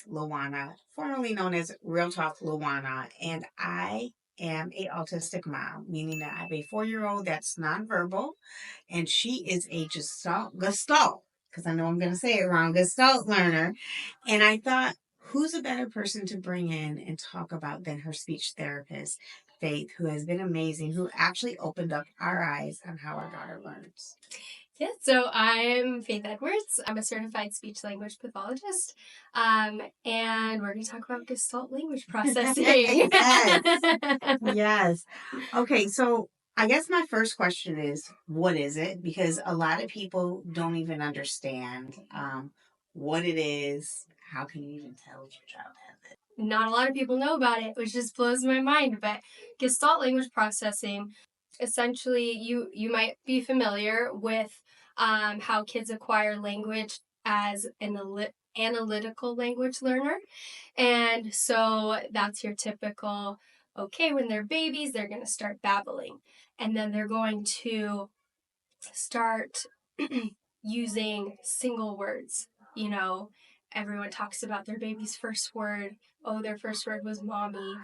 𝗪𝗡𝗦𝗢𝗡, formerly known as Real Talk 𝗪𝗡𝗡, and I am a autistic mom, meaning that I have a 4-year-old that's nonverbal, and she is a Gestalt, because I know I'm going to say it wrong, Gestalt learner. And I thought, who's a better person to bring in and talk about than her speech therapist, Faith, who has been amazing, who actually opened up our eyes on how our daughter learns. Yeah, so I'm Faith Edwards. I'm a certified speech language pathologist, and we're going to talk about Gestalt language processing. Yes. Okay, so I guess my first question is, what is it? Because a lot of people don't even understand what it is. How can you even tell if your child has it? Not a lot of people know about it, which just blows my mind. But Gestalt language processing, essentially, you might be familiar with how kids acquire language as an analytical language learner. And so that's your typical, okay, when they're babies, they're going to start babbling. And then they're going to start using single words. You know, everyone talks about their baby's first word. Oh, their first word was mommy.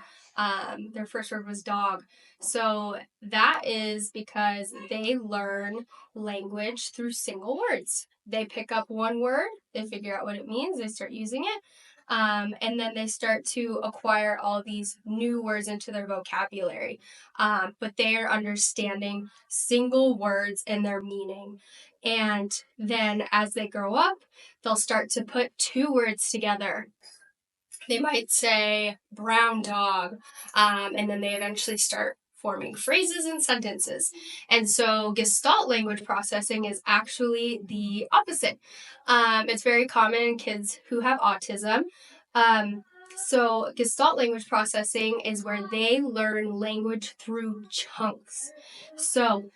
Their first word was dog. So that is because they learn language through single words. They pick up one word, they figure out what it means, they start using it. And then they start to acquire all these new words into their vocabulary. But they are understanding single words and their meaning. And then as they grow up, they'll start to put two words together. They might say brown dog, and then they eventually start forming phrases and sentences. And so Gestalt language processing is actually the opposite. It's very common in kids who have autism. So Gestalt language processing is where they learn language through chunks. So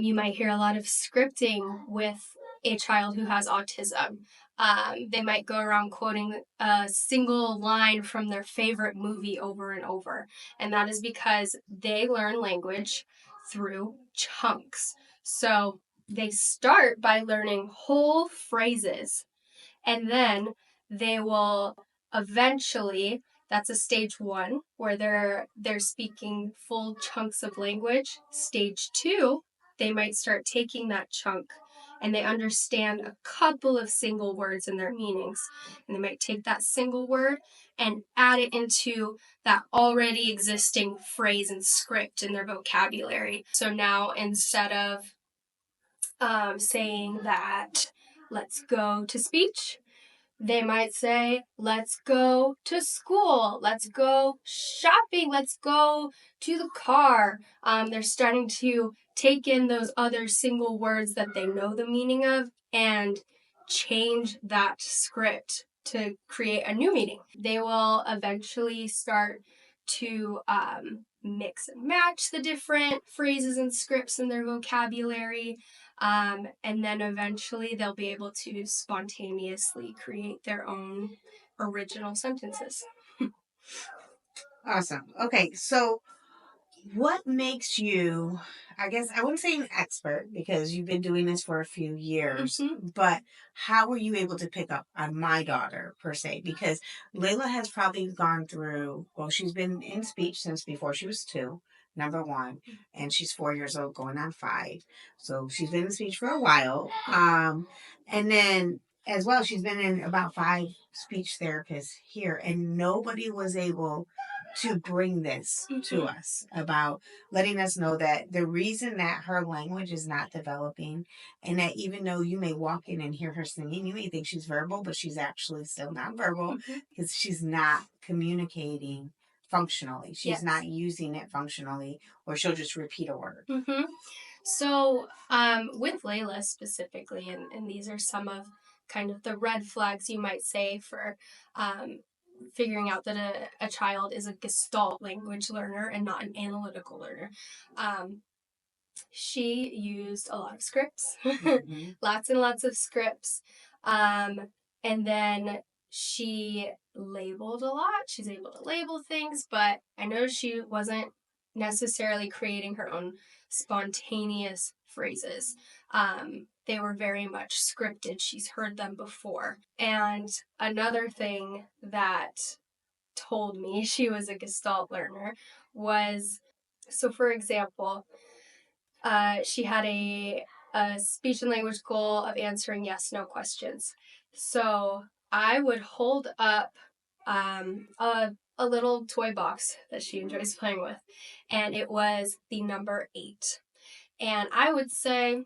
you might hear a lot of scripting with a child who has autism. They might go around quoting a single line from their favorite movie over and over. And that is because they learn language through chunks. So they start by learning whole phrases, and then they will eventually, that's a stage 1, where they're speaking full chunks of language. Stage 2, they might start taking that chunk and they understand a couple of single words and their meanings. And they might take that single word and add it into that already existing phrase and script in their vocabulary. So now instead of saying that, let's go to speech, they might say, let's go to school, let's go shopping, let's go to the car. They're starting to take in those other single words that they know the meaning of and change that script to create a new meaning. They will eventually start to mix and match the different phrases and scripts in their vocabulary. And then eventually they'll be able to spontaneously create their own original sentences. Awesome. Okay, so what makes you, I guess I wouldn't say an expert because you've been doing this for a few years, but how were you able to pick up on my daughter per se? Because Layla has probably gone through, well, she's been in speech since before she was 2, number 1, and she's 4 years old going on 5. So she's been in speech for a while. And then as well, she's been in about 5 speech therapists here, and nobody was able to bring this to us about letting us know that the reason that her language is not developing, and that even though you may walk in and hear her singing, you may think she's verbal, but she's actually still not verbal because she's not communicating functionally. She's not using it functionally, or she'll just repeat a word. So with Layla specifically, and these are some of kind of the red flags you might say for figuring out that a child is a Gestalt language learner and not an analytical learner. She used a lot of scripts, lots and lots of scripts. And then she labeled a lot. She's able to label things, but I noticed she wasn't necessarily creating her own spontaneous phrases. They were very much scripted. She's heard them before. And another thing that told me she was a Gestalt learner was, so for example, she had a speech and language goal of answering yes/no questions. So I would hold up a little toy box that she enjoys playing with, and it was the number 8. And I would say,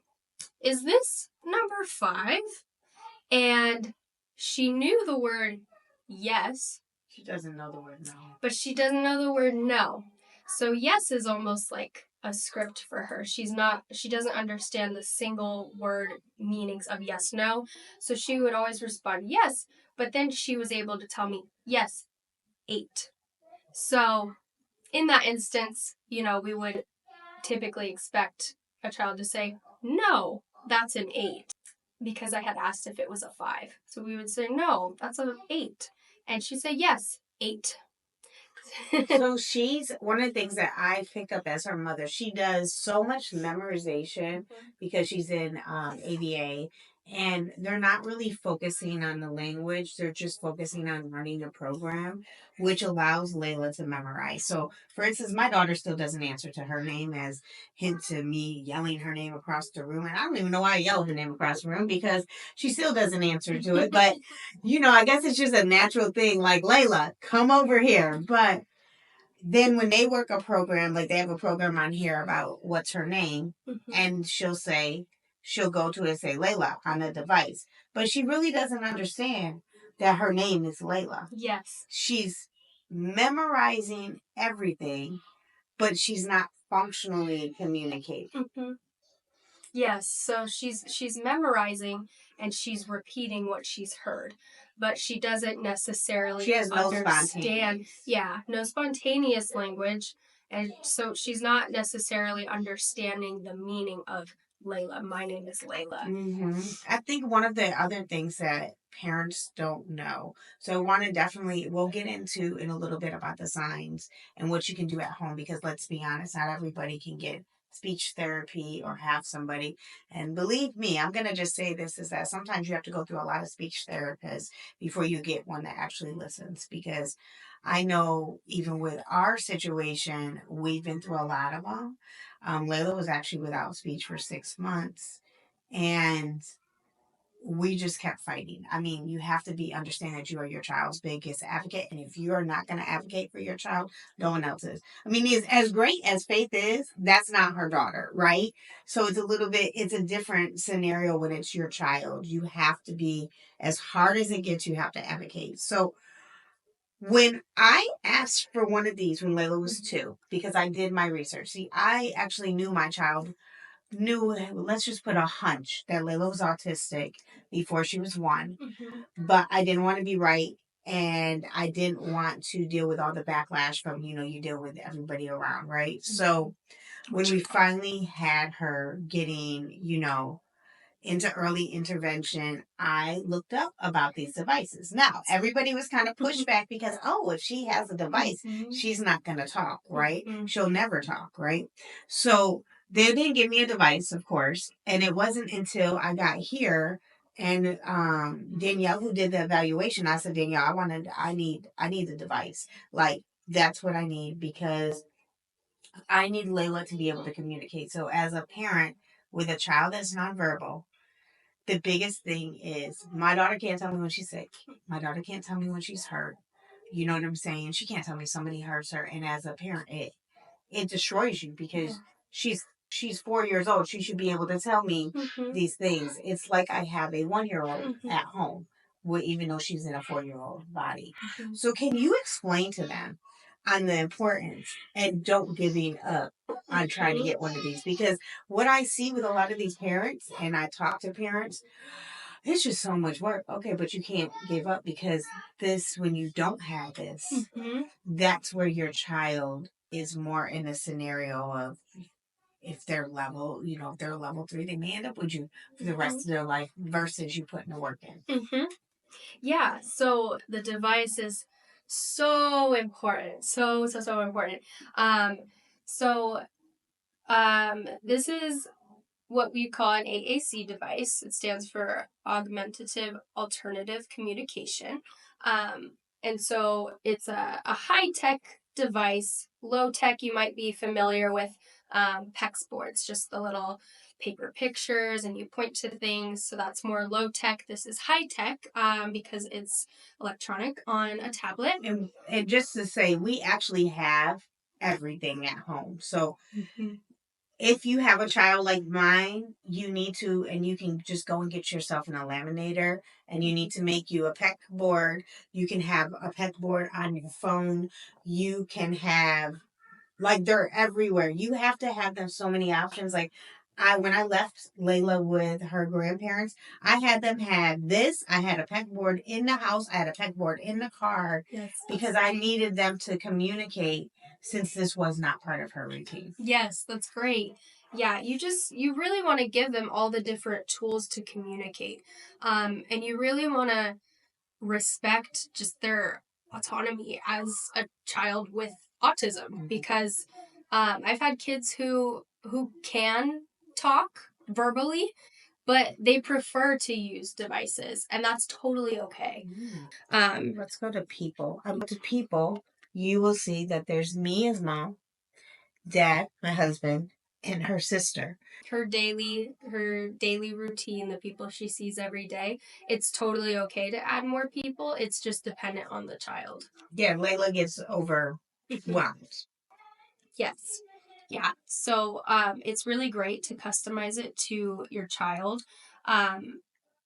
"Is this number 5?" And she knew the word yes. She doesn't know the word no. But she doesn't know the word no. So yes is almost like a script for her. She doesn't understand the single word meanings of yes, no. So she would always respond yes, but then she was able to tell me, yes, 8. So in that instance, we would typically expect a child to say, no, that's an 8. Because I had asked if it was a 5. So we would say, no, that's an 8. And she'd say, yes, 8. So she's one of the things that I pick up as her mother. She does so much memorization because she's in ABA, and they're not really focusing on the language. They're just focusing on learning the program, which allows Layla to memorize. So, for instance, my daughter still doesn't answer to her name, as hint to me yelling her name across the room. And I don't even know why I yell her name across the room because she still doesn't answer to it. But, I guess it's just a natural thing. Like, Layla, come over here. But then when they work a program, like they have a program on here about what's her name, and she'll go to it and say Layla on the device. But she really doesn't understand that her name is Layla. Yes. She's memorizing everything, but she's not functionally communicating. Mm-hmm. Yes, so she's memorizing and she's repeating what she's heard, but she doesn't necessarily understand. No spontaneous language, and so she's not necessarily understanding the meaning of Layla. My name is Layla. Mm-hmm. I think one of the other things that parents don't know, so I want to we'll get into in a little bit about the signs and what you can do at home, because let's be honest, not everybody can get speech therapy or have somebody. And believe me, I'm going to just say this, is that sometimes you have to go through a lot of speech therapists before you get one that actually listens, because I know even with our situation, we've been through a lot of them. Layla was actually without speech for 6 months, and we just kept fighting. I mean, you have to understand that you are your child's biggest advocate. And if you're not going to advocate for your child, no one else is. I mean, as great as Faith is, that's not her daughter, right? So it's a different scenario when it's your child. You have to be, as hard as it gets, you have to advocate. So when I asked for one of these when Layla was 2, because I did my research. See, I actually knew my child let's just put a hunch that Layla was autistic before she was 1, but I didn't want to be right, and I didn't want to deal with all the backlash from, you deal with everybody around, right? So when we finally had her getting, into early intervention, I looked up about these devices. Now, everybody was kind of pushed back because, if she has a device, she's not going to talk, right? She'll never talk, right? So they didn't give me a device, of course, and it wasn't until I got here and Danielle, who did the evaluation, I said, Danielle, I need the device. Like, that's what I need, because I need Layla to be able to communicate. So as a parent with a child that's nonverbal, the biggest thing is my daughter can't tell me when she's sick. My daughter can't tell me when she's hurt. You know what I'm saying? She can't tell me somebody hurts her. And as a parent, it destroys you, because she's 4 years old. She should be able to tell me these things. It's like I have a 1-year-old at home, even though she's in a 4-year-old body. So can you explain to them on the importance and don't giving up on trying to get one of these? Because what I see with a lot of these parents, and I talk to parents, it's just so much work. Okay, but you can't give up, because when you don't have this, that's where your child is more in a scenario of, if they're level 3, they may end up with you for the rest of their life versus you putting the work in. Yeah, so the device is so important. So important. This is what we call an AAC device. It stands for Augmentative Alternative Communication. And so it's a high-tech device. Low-tech, you might be familiar with PEX boards, just the little paper pictures, and you point to things. So that's more low-tech. This is high-tech because it's electronic on a tablet. And just to say, we actually have everything at home. So if you have a child like mine, you need to, and you can just go and get yourself an laminator, and you need to make you a PEC board. You can have a PEC board on your phone. You can have, like, they're everywhere. You have to have them so many options. Like, when I left Layla with her grandparents, I had them have this. I had a PEC board in the house. I had a PEC board in the car. Yes. Because I needed them to communicate, since this was not part of her routine. Yes, that's great. Yeah, you really want to give them all the different tools to communicate. And you really want to respect just their autonomy as a child with autism, because I've had kids who can talk verbally, but they prefer to use devices, and that's totally okay. Let's go to people. To people, you will see that there's me as mom, dad, my husband, and her sister. Her daily routine, the people she sees every day, it's totally okay to add more people. It's just dependent on the child. Yeah, Layla gets overwhelmed. Yes. Yeah. So it's really great to customize it to your child.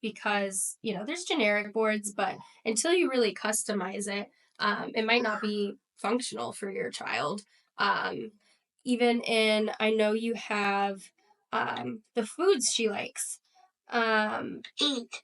Because, there's generic boards, but until you really customize it, it might not be functional for your child. Even I know you have the foods she likes. Eat.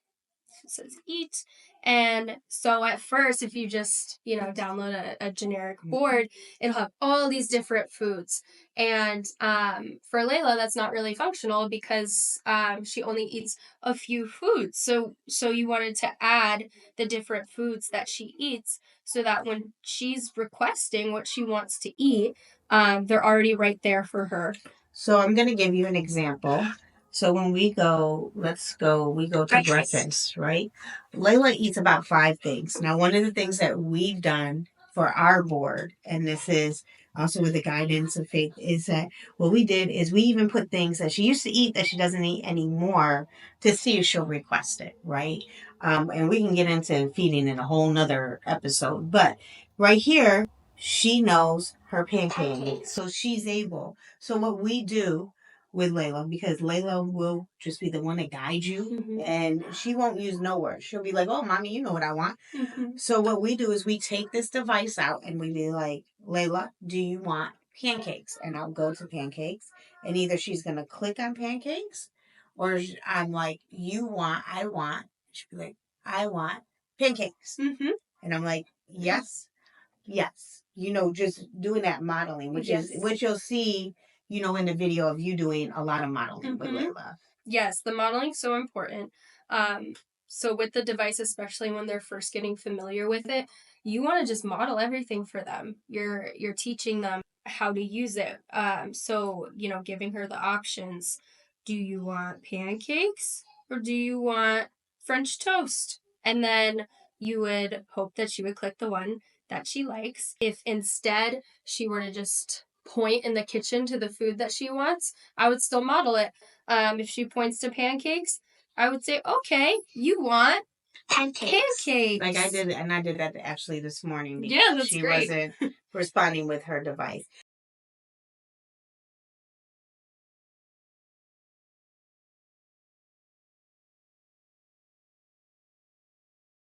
It says eat. And so at first, if you just, download a generic board, it'll have all these different foods. And for Layla, that's not really functional because she only eats a few foods. So you wanted to add the different foods that she eats so that when she's requesting what she wants to eat, they're already right there for her. So I'm going to give you an example. So when we go to breakfast, right? Layla eats about 5 things. Now, one of the things that we've done for our board, and this is also with the guidance of Faith, is that what we did is we even put things that she used to eat that she doesn't eat anymore to see if she'll request it, right? And we can get into feeding in a whole nother episode. But right here, she knows her pancakes, so she's able. So what we do with Layla, because Layla will just be the one that guides you, and she won't use no words. She'll be like, "Oh, mommy, you know what I want." So what we do is we take this device out and we be like, "Layla, do you want pancakes?" And I'll go to pancakes, and either she's gonna click on pancakes, or I'm like, I want." She'll be like, "I want pancakes," and I'm like, "Yes." Yes. Just doing that modeling, which you'll see, in the video of you doing a lot of modeling with Layla. Yes, the modeling's so important. So with the device, especially when they're first getting familiar with it, you want to just model everything for them. You're teaching them how to use it. So, giving her the options. Do you want pancakes or do you want French toast? And then you would hope that she would click the one that she likes. If instead she were to just point in the kitchen to the food that she wants, I would still model it. If she points to pancakes, I would say, okay, you want pancakes. Like I did that actually this morning. Yeah, that's she great. Wasn't responding with her device.